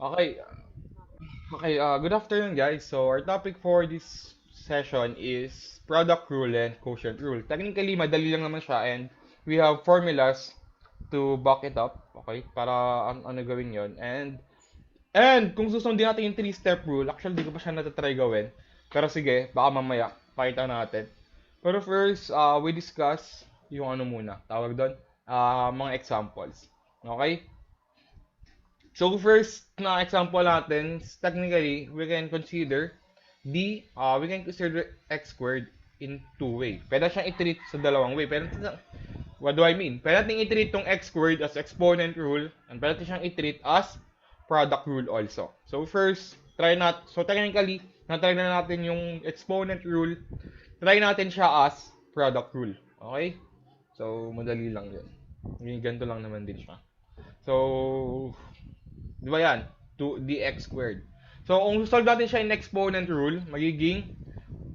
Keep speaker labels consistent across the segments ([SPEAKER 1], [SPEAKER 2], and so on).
[SPEAKER 1] Okay, good afternoon, guys. So, our topic for this session is product rule and quotient rule. Technically, madali lang naman siya and we have formulas to back it up, okay? Para ano gawin yon. And kung susundin natin yung three-step rule, actually, di ko pa siya natatry gawin. Pero sige, baka mamaya, pakita natin. Pero first, we discuss yung ano muna, tawag doon, mga examples. Okay? So first na example natin, technically, we can consider x squared in two way. Pwede siyang i-treat sa dalawang way. What do I mean? Pwede natin i-treat tong x squared as exponent rule, and pwede natin siyang i-treat as product rule also. So first, so technically, na-try na natin yung exponent rule. Try natin siya as product rule. Okay? So, madali lang yun. Ganito lang naman din siya. So, di ba yan? 2dx squared. So, kung solve natin siya in exponent rule, magiging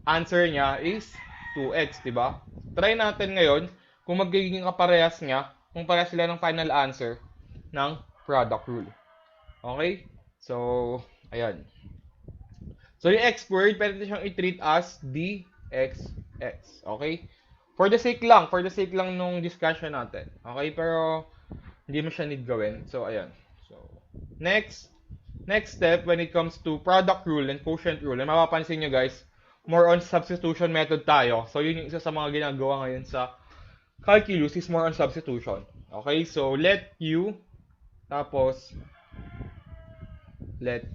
[SPEAKER 1] answer niya is 2x, di ba? Try natin ngayon kung magiging kaparehas niya, kung parehas sila ng final answer ng product rule. Okay? So, ayan. So, yung x squared, pwede siyang i-treat as dxx. Okay? For the sake lang nung discussion natin. Okay? Pero, hindi mo siya need gawin. So, ayan. So, next, next step when it comes to product rule and quotient rule, and mapapansin nyo guys, more on substitution method tayo. So, yun yung isa sa mga ginagawa ngayon sa calculus is more on substitution. Okay? So, let u, tapos, let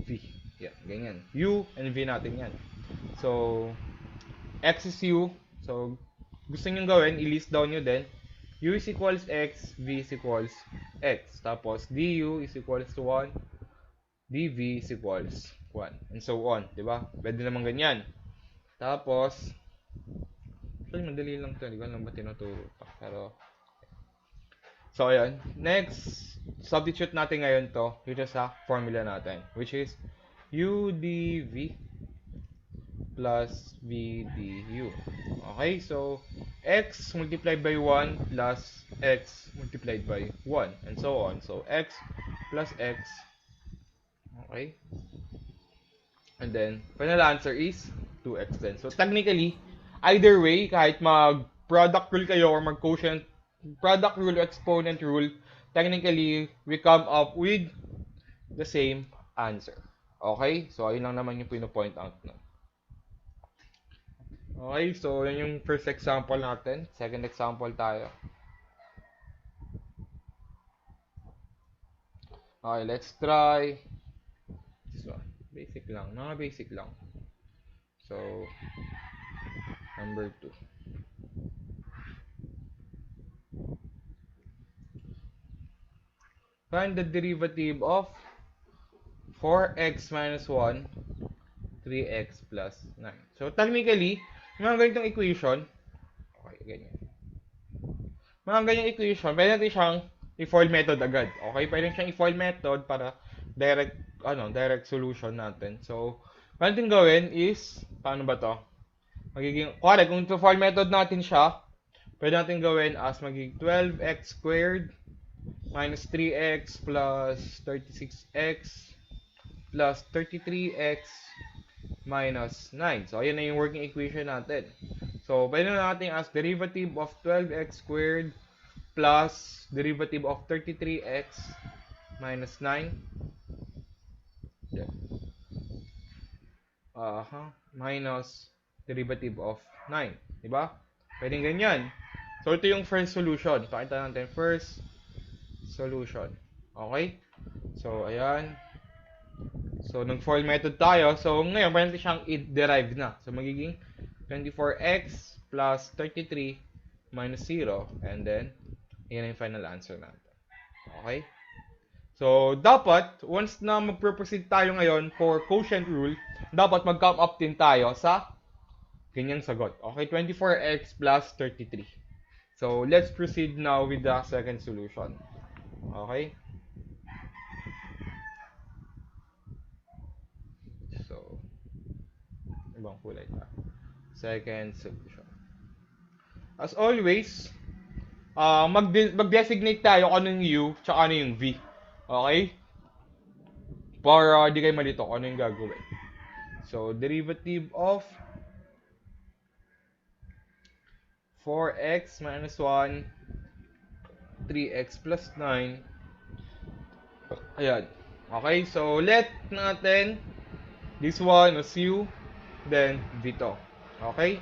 [SPEAKER 1] v. Yeah, ganyan. U and v natin yan. So, x is u. So, gusto nyo gawin, i-list down nyo din. U is equals x, v is equals x. Tapos, du is equals to 1, dv is equals 1. And so on. Diba? Pwede naman ganyan. Tapos, actually, madali lang ito. Hindi ko alam ba tinuturo pa. Pero, so, ayan. Next, substitute natin ngayon to dito sa formula natin. Which is, u dv plus v du. Okay, so x multiplied by 1 plus x multiplied by 1 and so on. So x plus x. Okay. And then final answer is 2x then. So technically, either way, kahit mag product rule kayo or mag quotient product rule or exponent rule, technically we come up with the same answer. Okay? So ayun lang naman yung pino-point out na. Okay, so yun yung first example natin. Second example tayo. Okay, let's try this one. Basic lang, mga basic lang. So, number 2. Find the derivative of 4x minus 1, 3x plus 9. So, technically, mga ganitong equation, okay, ganyan. Mga ganyang equation, pwede natin siyang i-foil method agad. Okay, pwede siyang i-foil method para direct solution natin. So, pwede natin gawin is, paano ba to? Kuwari, kung i-foil method natin siya, pwede natin gawin as magiging 12x squared minus 3x plus 36x plus 33x minus 9. So, ayan na yung working equation natin. So, pwede na natin as derivative of 12x squared plus derivative of 33x minus 9. Yeah. Minus derivative of 9. Diba? Pwedeng ganyan. So, ito yung first solution. Pakita natin. First solution. Okay? So, ayan. So, nag-foil method tayo. So, ngayon, pwede natin siyang i-derive na. So, magiging 24x plus 33 minus 0. And then, yan yung final answer natin. Okay? So, dapat, once na mag-proceed tayo ngayon for quotient rule, dapat mag-come up din tayo sa ganyang sagot. Okay? 24x plus 33. So, let's proceed now with the second solution. Okay? So, ibang kulay na. Second solution. As always, mag-designate tayo kung ano yung U tsaka ano yung V. Okay? para di kayo malito kung ano yung gagawin. So, derivative of 4x minus 1, 3x plus 9. Ayan. Okay, so let natin this one as u, then v to. Okay?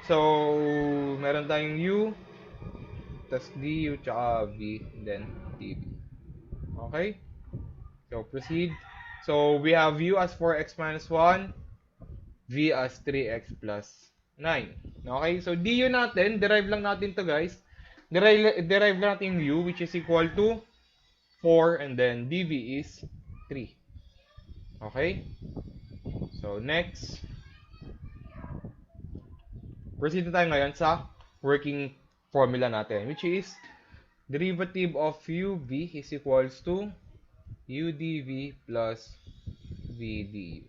[SPEAKER 1] So, meron tayong u, tas du, tsaka v, then dv. Okay? So, proceed. So, we have u as 4x minus 1, v as 3x plus 9. Okay? So, du natin, derive lang natin to guys. Derive lang natin yung u, which is equal to 4, and then dv is 3. Okay? So, next. Proceed na tayo ngayon sa working formula natin, which is derivative of uv is equals to udv plus vdu.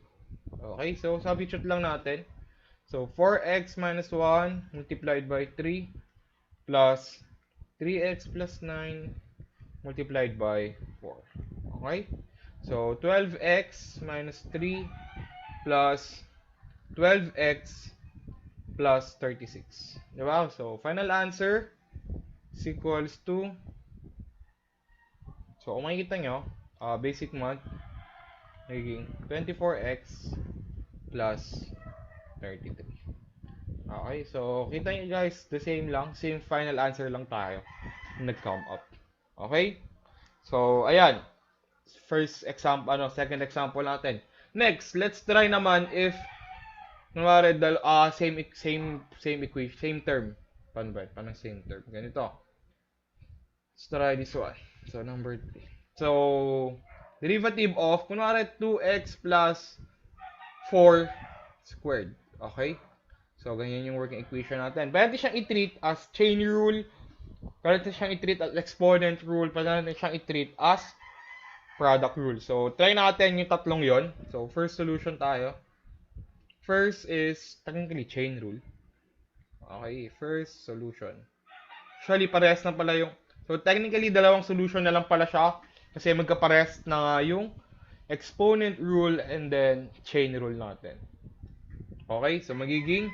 [SPEAKER 1] Okay, so substitute lang natin. So, 4x minus 1 multiplied by 3 plus 3x plus 9 multiplied by 4. Okay? So, 12x minus 3 plus 12x plus 36. Diba? So, final answer is equals to, so kung makikita nyo, basic math, magiging 24x plus 33. Okay, so kita nyo guys, the same lang, same final answer lang tayo nag-come up. Okay? So, ayan. First example, second example natin. Next, let's try naman if kunwari, same equation, same term. Paano ba? Paano same term? Ganito. Let's try this one. So, number 3. So, derivative of, kunwari, 2x plus 4 squared. Okay? So, ganyan yung working equation natin. Pwede siyang i-treat as chain rule. Pwede siyang i-treat as exponent rule. Pwede siyang i-treat as product rule. So, try natin yung tatlong yon. So, first solution tayo. First is technically chain rule. Okay, first solution. Actually, parehas na pala yung... So, technically, dalawang solution na lang pala siya. Kasi magkaparehas na nga yung exponent rule and then chain rule natin. Okay, so magiging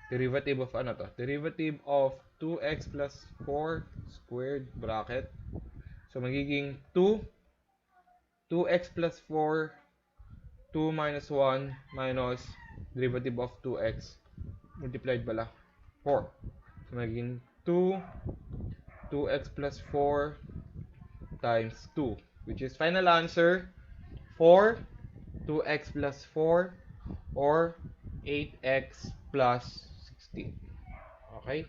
[SPEAKER 1] derivative of ano to? Derivative of 2x plus 4 squared bracket. So, magiging 2x plus 4, 2 minus 1 minus derivative of 2x multiplied pala 4. So, magiging 2x plus 4 times 2, which is final answer 4, 2x plus 4, or 8x plus 16. Okay?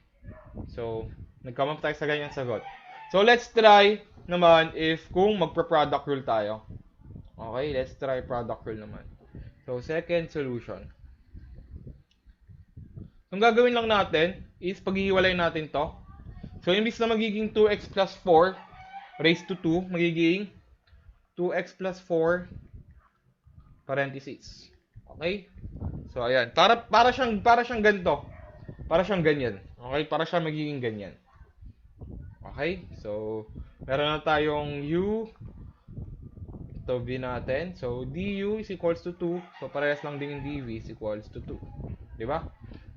[SPEAKER 1] So, nag-come up tayo sa ganyang sagot. So, let's try naman if kung magpa-product rule tayo. Okay, let's try product rule naman. So, second solution. Ang gagawin lang natin is paghihiwalay natin to. So, imbis na magiging 2x plus 4 raised to 2, magiging 2x plus 4 parentheses. Okay? So, ayan. Para siyang ganito. Para siyang ganyan. Okay? Para siyang magiging ganyan. Okay? So, meron na tayong u. Ito, v natin. So, du is equals to 2. So, parehas lang din yung dv is equals to 2. Diba?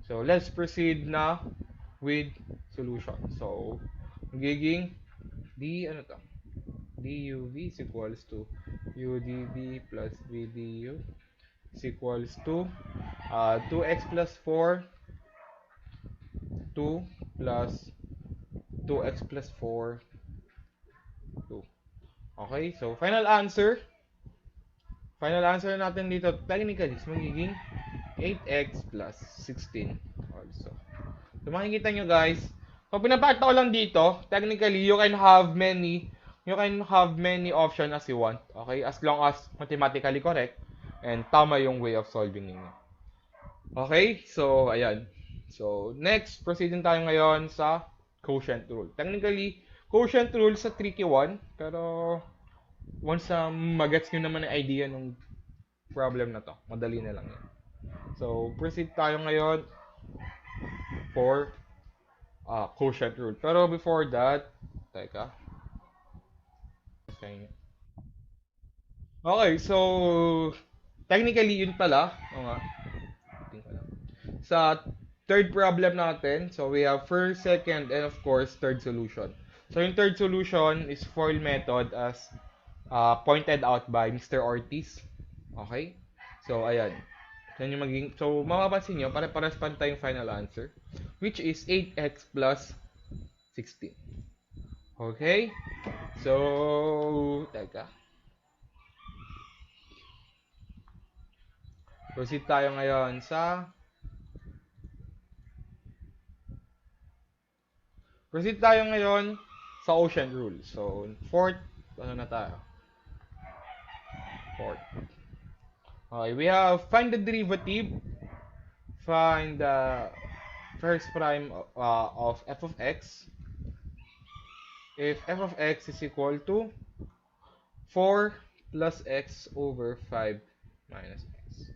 [SPEAKER 1] So, let's proceed na with solution. So, magiging duv is equals to udv plus vdu is equals to 2x plus 4, 2 plus 2x plus 4, 2. Okay, so final answer natin dito technically is magiging 8x plus 16 also. So makikita nyo guys, kung pinapakita ko lang dito, technically you can have many options as you want. Okay, as long as mathematically correct and tama yung way of solving ninyo. Okay, so ayan. So next, proceeding tayo ngayon sa quotient rule. Technically, quotient rule sa tricky one, pero once magets nyo naman ang idea ng problem na to, madali na lang yan. So, proceed tayo ngayon for quotient rule. Pero before that, teka. Okay. Okay, so technically yun pala. O nga. Tingnan ko lang. Sa third problem natin, so we have first, second, and of course, third solution. So yung third solution is FOIL method as pointed out by Mr. Ortiz. Okay? So, ayan. Yan yung maging, so, mapapansin nyo, pare-pares pantay yung final answer, which is 8x plus 16. Okay? So, teka. Proceed tayo ngayon sa Quotient rule. So, fourth, ano na tayo? Fourth. Okay, we have find the derivative, find the first prime of f of x if f of x is equal to 4 plus x over 5 minus x.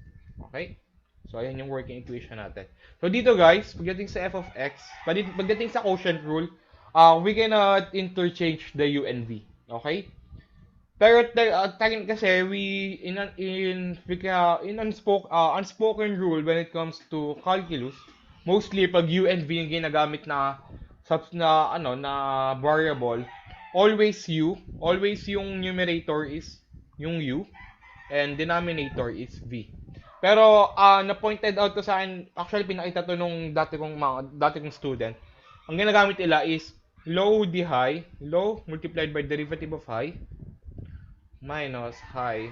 [SPEAKER 1] Okay? So, ayan yung working equation natin. So, dito guys, pagdating sa f of x, pagdating sa quotient rule, we cannot interchange the u and v. Okay? Pero kasi in unspoken rule when it comes to calculus, mostly pag u and v yung ginagamit na na variable, always yung numerator is yung u and denominator is v. Pero na-pointed out to sa akin, actually pinakita to nung dati kong student. Ang ginagamit nila is low multiplied by derivative of high minus high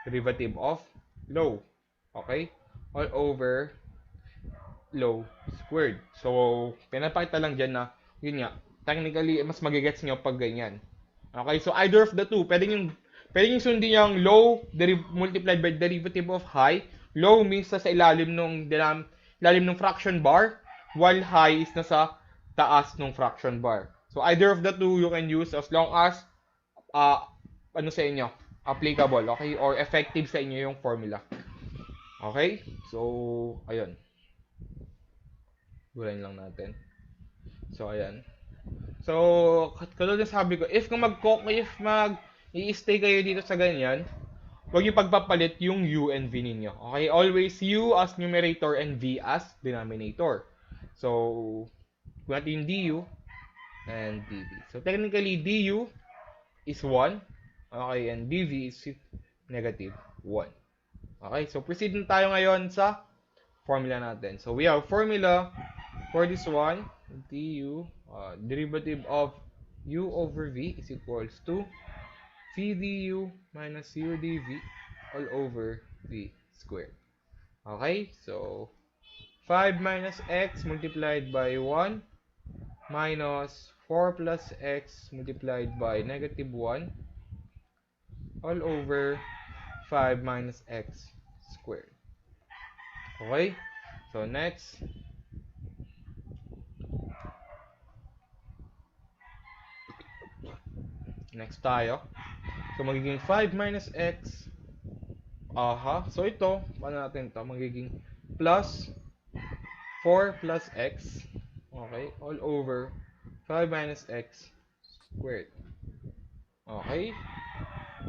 [SPEAKER 1] derivative of low. Okay? All over low squared. So, pinapakita lang dyan na, yun nga, technically, mas magigets nyo pag ganyan. Okay? So, either of the two, pwedeng sundin yung multiplied by derivative of high. Low means nasa ilalim nung fraction bar, while high is nasa taas nung fraction bar. So, either of the two you can use as long as uh, ano sa inyo, applicable, okay? Or effective sa inyo yung formula. Okay? So, ayun. Gulayin lang natin. So, ayan. So, katulad ng sabi ko, if i-stay kayo dito sa ganyan, huwag yung pagpapalit yung u and v ninyo. Okay? Always u as numerator and v as denominator. So, kung natin yung du and dv. So, technically, du is 1. Okay, and dv is negative 1. Okay, so proceed na tayo ngayon sa formula natin. So we have formula for this one, du, derivative of u over v is equals to v du minus u dv all over v squared. Okay, so 5 minus x multiplied by 1 minus 4 plus x multiplied by negative 1 all over 5 minus x squared. Okay? So, next. Next tayo. So, magiging 5 minus x. So, ito, paano natin ito? Magiging plus 4 plus x. Okay? All over 5 minus x squared. Okay?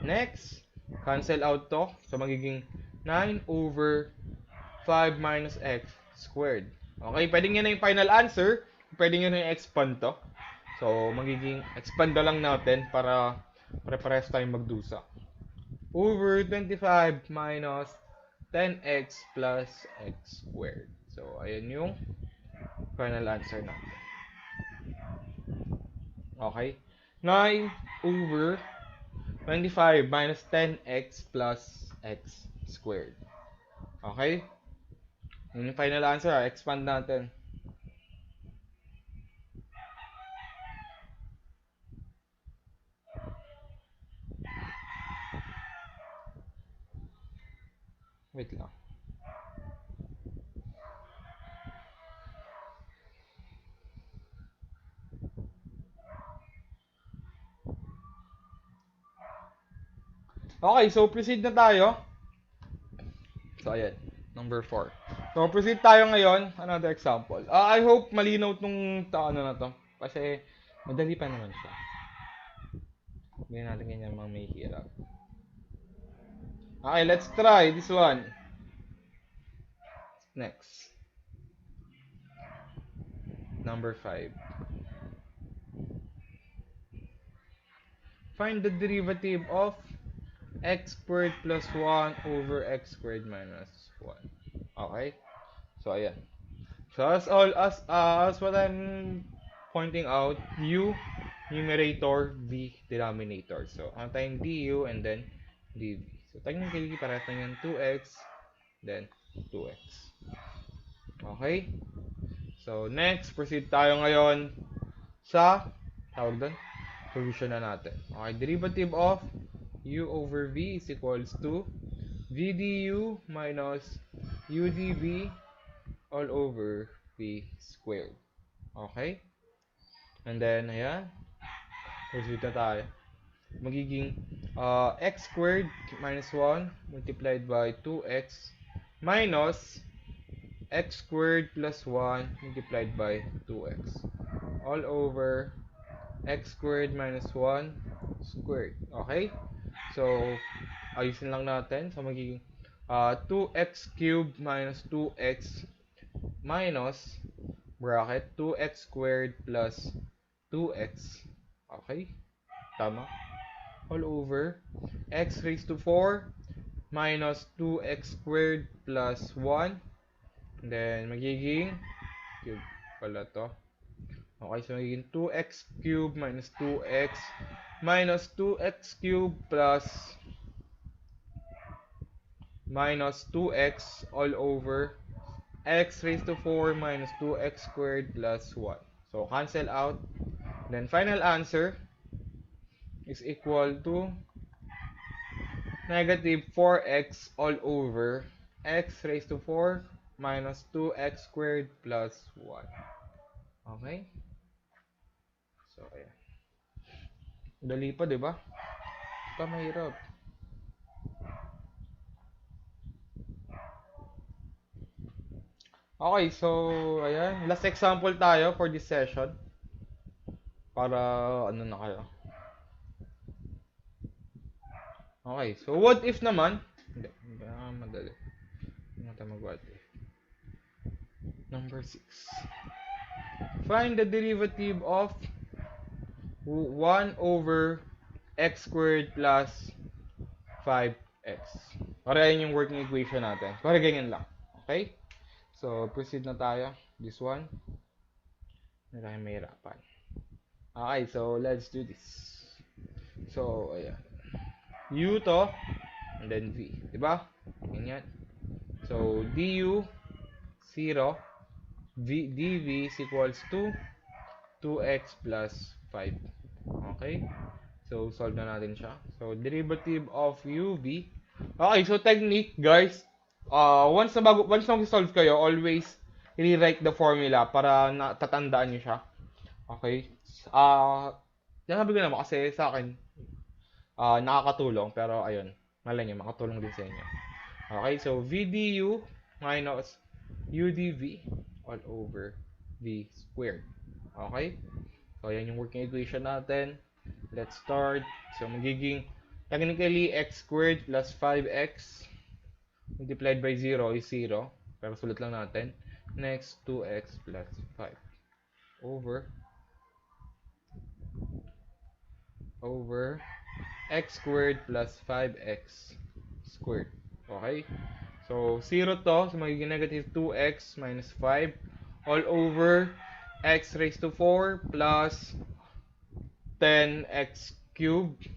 [SPEAKER 1] Next. Cancel out to. So, magiging 9 over 5 minus x squared. Okay, pwede nyo na yung final answer. Pwede nyo na yung expand to. So, magiging expand na lang natin para pare-parehas tayong magdusa. Over 25 minus 10x plus x squared. So, ayan yung final answer natin. Okay? 9 over 25 minus 10x plus x squared. Okay? Yun yung final answer. Expand natin. Wait lang. Okay, so proceed na tayo. So, ayan. Number 4. So, proceed tayo ngayon. Another example. I hope malinaw tong ano na to. Kasi, madali pa naman siya. Hindi natin ganyan mga may hirap. Okay, let's try this one. Next. Number 5. Find the derivative of x squared plus 1 over x squared minus 1. Okay? So, ayan. So, as what I'm pointing out, u numerator, v denominator. So, ang tayong du and then dv. So, technically, parehas lang yung 2x, then 2x. Okay? So, next, proceed tayo ngayon sa, tawag doon, solution na natin. Okay, derivative of u over v is equals to v du minus u dv all over v squared. Okay? And then, ayan, proceed na tayo. Magiging x squared minus 1 multiplied by 2x minus x squared plus 1 multiplied by 2x all over x squared minus 1 squared. Okay? So, ayusin lang natin. So, magiging 2x cubed minus 2x minus bracket 2x squared plus 2x. Okay? Tama? All over x raised to 4 minus 2x squared plus 1. Then, magiging cube pala to. Okay, so magiging 2x cubed minus 2x minus 2x cubed minus 2x all over x raised to 4 minus 2x squared plus 1. So, cancel out. Then, final answer is equal to negative 4x all over x raised to 4 minus 2x squared plus 1. Okay? So, ayan. Dali pa, di ba? Ito mahirap. Okay, so, ayan. Last example tayo for this session. Para, ano na kayo. Okay, so what if naman? Hindi madali. Hindi natin mag-what if. Number 6. Find the derivative of 1 over x squared plus 5x. Para yan yung working equation natin. Para ganyan lang. Okay? So, proceed na tayo. This one. Hindi tayo mahirapan. Okay, so let's do this. So, ayan. U to, and then V. Diba? Ganyan. So, du, 0. dv is equals to 2x plus 5. Okay? So, solve na natin siya. So, derivative of uv. Okay, so technique, guys. Once na mag-solve kayo, always rewrite the formula para tatandaan nyo siya. Okay? Sabi ko naman kasi sa akin, nakakatulong. Pero, ayun. Malay nyo, makatulong din sa inyo. Okay, so v du minus u dv all over v squared. Okay? So, yan yung working equation natin. Let's start. So, magiging technically x squared plus 5x multiplied by 0 is 0. Pero sulit lang natin. Next, 2x plus 5 over x squared plus 5x squared. Okay? So, 0 to. So, magiging negative 2x minus 5 all over x raised to 4 plus 10x cubed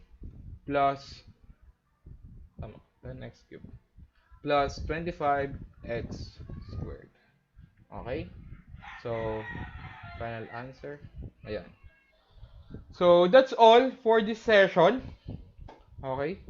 [SPEAKER 1] plus 10x cubed plus 25x squared. Okay? So, final answer. Ayan. So, that's all for this session. Okay?